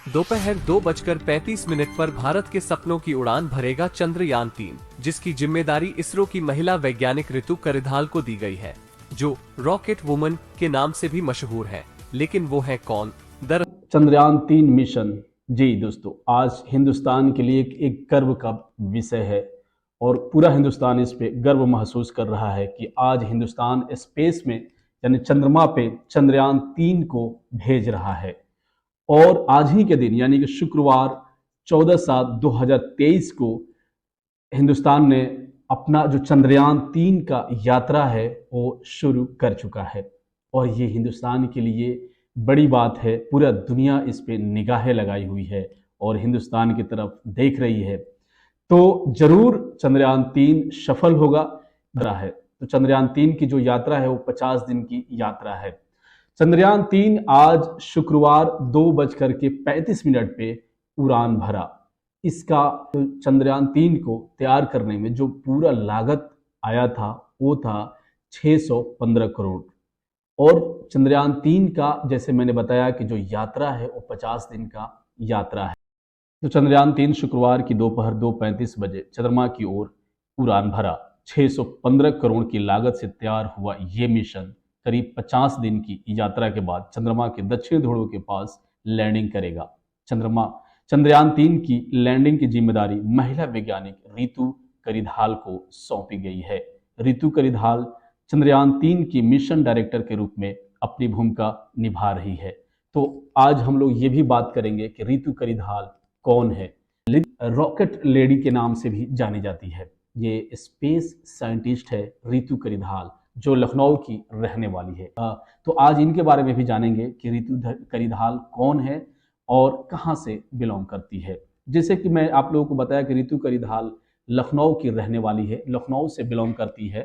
दोपहर 2:35 पर भारत के सपनों की उड़ान भरेगा चंद्रयान-3, जिसकी जिम्मेदारी इसरो की महिला वैज्ञानिक रितु करिधाल को दी गई है, जो रॉकेट वुमन के नाम से भी मशहूर है। लेकिन वो है कौन? चंद्रयान 3 मिशन। जी दोस्तों, आज हिंदुस्तान के लिए एक गर्व का विषय है और पूरा हिंदुस्तान इस पे गर्व महसूस कर रहा है कि आज हिंदुस्तान स्पेस में यानी चंद्रमा पे चंद्रयान 3 को भेज रहा है। और आज ही के दिन यानी कि शुक्रवार 14/7/2023 को हिंदुस्तान ने अपना जो चंद्रयान 3 का यात्रा है वो शुरू कर चुका है। और ये हिंदुस्तान के लिए बड़ी बात है। पूरा दुनिया इस पे निगाहें लगाई हुई है और हिंदुस्तान की तरफ देख रही है। तो जरूर चंद्रयान 3 सफल होगा रहा है। तो चंद्रयान 3 की जो यात्रा है वो 50 दिन की यात्रा है। चंद्रयान 3 आज शुक्रवार 2:35 पे उड़ान भरा। इसका चंद्रयान 3 को तैयार करने में जो पूरा लागत आया था वो था 615 करोड़। और चंद्रयान 3 का जैसे मैंने बताया कि जो यात्रा है वो 50 दिन का यात्रा है। तो चंद्रयान 3 शुक्रवार की दोपहर 2:35 चंद्रमा की ओर उड़ान भरा। 615 करोड़ की लागत से तैयार हुआ ये मिशन करीब 50 दिन की यात्रा के बाद चंद्रमा के दक्षिण ध्रुव के पास लैंडिंग करेगा। चंद्रयान 3 की लैंडिंग की जिम्मेदारी महिला वैज्ञानिक रितु करिधाल को सौंपी गई है। रितु करिधाल चंद्रयान 3 की मिशन डायरेक्टर के रूप में अपनी भूमिका निभा रही है। तो आज हम लोग ये भी बात करेंगे कि रितु करिधाल कौन है। रॉकेट लेडी के नाम से भी जानी जाती है। ये स्पेस साइंटिस्ट है रितु करिधाल, जो लखनऊ की रहने वाली है। तो आज इनके बारे में भी जानेंगे कि रितु करिधाल कौन है और कहाँ से बिलोंग करती है। जैसे कि मैं आप लोगों को बताया कि रितु करिधाल लखनऊ की रहने वाली है, लखनऊ से बिलोंग करती है।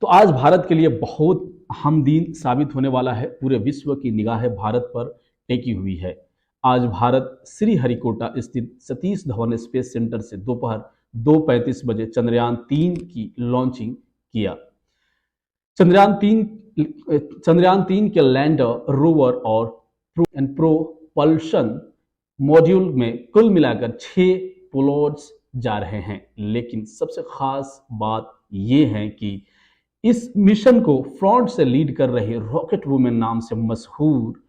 तो आज भारत के लिए बहुत अहम दिन साबित होने वाला है। पूरे विश्व की निगाहें भारत पर टेकी हुई है। आज भारत श्रीहरिकोटा स्थित सतीश धवन स्पेस सेंटर से दोपहर 2:35 चंद्रयान 3 की लॉन्चिंग किया। चंद्रयान 3 के लैंडर, रोवर और प्रोपल्शन मॉड्यूल में कुल मिलाकर 6 पेलोड्स जा रहे हैं। लेकिन सबसे खास बात यह है कि इस मिशन को फ्रंट से लीड कर रहे रॉकेट वुमेन नाम से मशहूर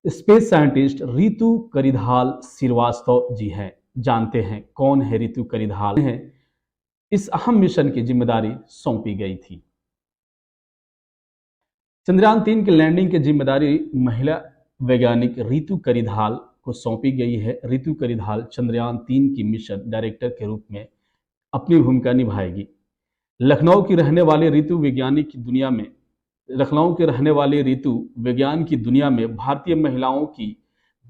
स्पेस साइंटिस्ट रितु करिधाल श्रीवास्तव जी हैं। जानते हैं कौन है रितु करिधाल है। इस अहम मिशन की जिम्मेदारी सौंपी गई थी। चंद्रयान 3 की लैंडिंग की जिम्मेदारी महिला वैज्ञानिक रितु करिधाल को सौंपी गई है। रितु करिधाल चंद्रयान 3 की मिशन डायरेक्टर के रूप में अपनी भूमिका निभाएगी। लखनऊ की रहने वाली रितु विज्ञान की दुनिया में भारतीय महिलाओं की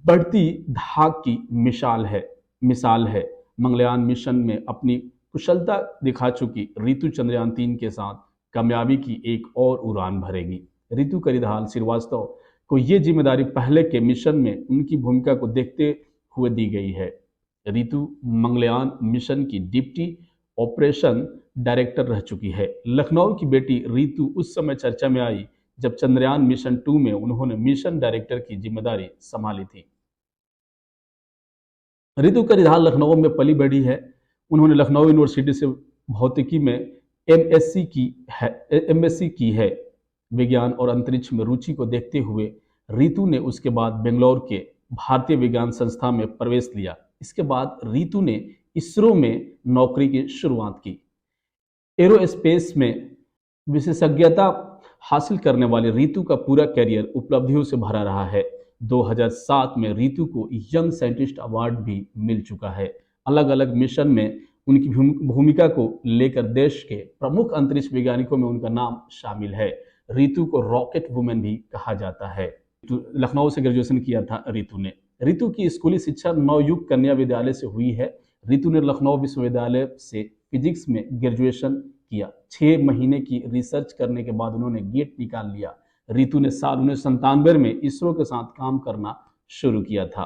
बढ़ती धाक की मिसाल है। मंगलयान मिशन में अपनी कुशलता दिखा चुकी रितु चंद्रयान 3 के साथ कामयाबी की एक और उड़ान भरेगी। रितु करिधाल श्रीवास्तव को ये जिम्मेदारी पहले के मिशन में उनकी भूमिका को देखते हुए दी गई है। रितु मंगलयान मिशन की डिप्टी ऑपरेशन डायरेक्टर रह चुकी है। लखनऊ की बेटी रितु उस समय चर्चा में आई जब चंद्रयान मिशन 2 में उन्होंने मिशन डायरेक्टर की जिम्मेदारी संभाली थी। रितु करिधाल लखनऊ में पली बढ़ी है। उन्होंने लखनऊ यूनिवर्सिटी से भौतिकी में एमएससी की है। विज्ञान और अंतरिक्ष में रुचि को देखते हुए रितु ने उसके बाद बेंगलोर के भारतीय विज्ञान संस्था में प्रवेश लिया। इसके बाद रितु ने इसरो में नौकरी की शुरुआत की। एरोस्पेस में विशेषज्ञता हासिल करने वाली रितु का पूरा करियर उपलब्धियों से भरा रहा है। 2007 में रितु को यंग साइंटिस्ट अवार्ड भी मिल चुका है। अलग अलग मिशन में उनकी भूमिका को लेकर देश के प्रमुख अंतरिक्ष वैज्ञानिकों में उनका नाम शामिल है। रितु को रॉकेट वुमेन भी कहा जाता है। लखनऊ से ग्रेजुएशन किया था रितु ने। रितु की स्कूली शिक्षा नवयुग कन्या विद्यालय से हुई है। रितु ने लखनऊ विश्वविद्यालय से फिजिक्स में ग्रेजुएशन किया। 6 महीने की रिसर्च करने के बाद उन्होंने गेट निकाल लिया। रितु ने साल 1997 में इसरो के साथ काम करना शुरू किया था।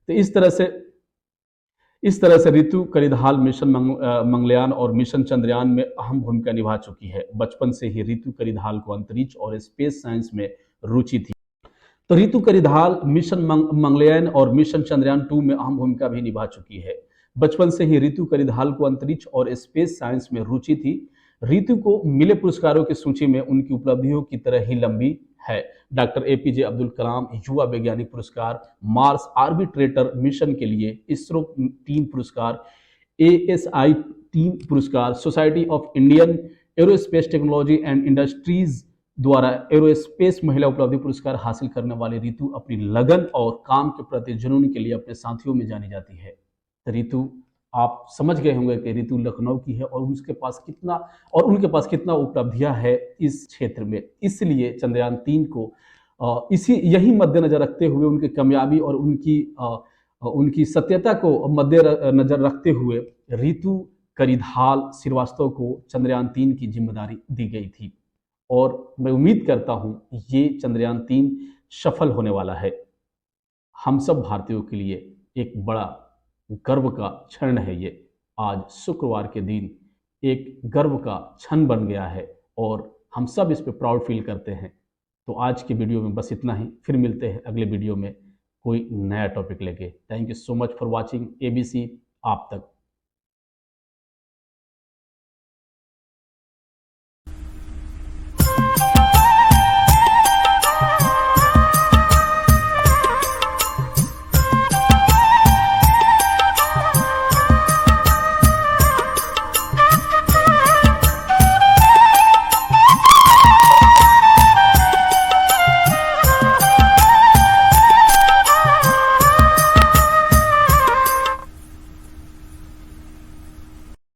तो इस तरह से रितु करिधाल मिशन मंगलयान और मिशन चंद्रयान में अहम भूमिका निभा चुकी है। बचपन से ही रितु करिधाल को अंतरिक्ष और स्पेस साइंस में रुचि थी। तो रितु करिधाल मिशन मंगलयान और मिशन चंद्रयान-2 में अहम भूमिका भी निभा चुकी है। बचपन से ही रितु करिधाल को अंतरिक्ष और स्पेस साइंस में रुचि थी। रितु को मिले पुरस्कारों की सूची में उनकी उपलब्धियों की तरह ही लंबी है। डॉक्टर एपीजे अब्दुल कलाम युवा वैज्ञानिक पुरस्कार, मार्स आर्बिट्रेटर मिशन के लिए इसरो 3 पुरस्कार, एएसआई 3 पुरस्कार, society of Indian aerospace technology and industries द्वारा एरोस्पेस महिला उपलब्धि पुरस्कार हासिल करने वाली रितु अपनी लगन और काम के प्रति जुनून के लिए अपने साथियों में जानी जाती है। तो रितु, आप समझ गए होंगे कि रितु लखनऊ की है और उनके पास कितना उपलब्धियां है इस क्षेत्र में। इसलिए चंद्रयान-3 को यही मद्देनजर रखते हुए, उनकी कामयाबी और उनकी सत्यता को मद्देनजर रखते हुए रितु करिधाल श्रीवास्तव को चंद्रयान-3 की जिम्मेदारी दी गई थी। और मैं उम्मीद करता हूं ये चंद्रयान-3 सफल होने वाला है। हम सब भारतीयों के लिए एक बड़ा गर्व का क्षण है ये। आज शुक्रवार के दिन एक गर्व का क्षण बन गया है और हम सब इस पे प्राउड फील करते हैं। तो आज की वीडियो में बस इतना ही। फिर मिलते हैं अगले वीडियो में कोई नया टॉपिक लेके। Thank you so much for watching ABC. आप तक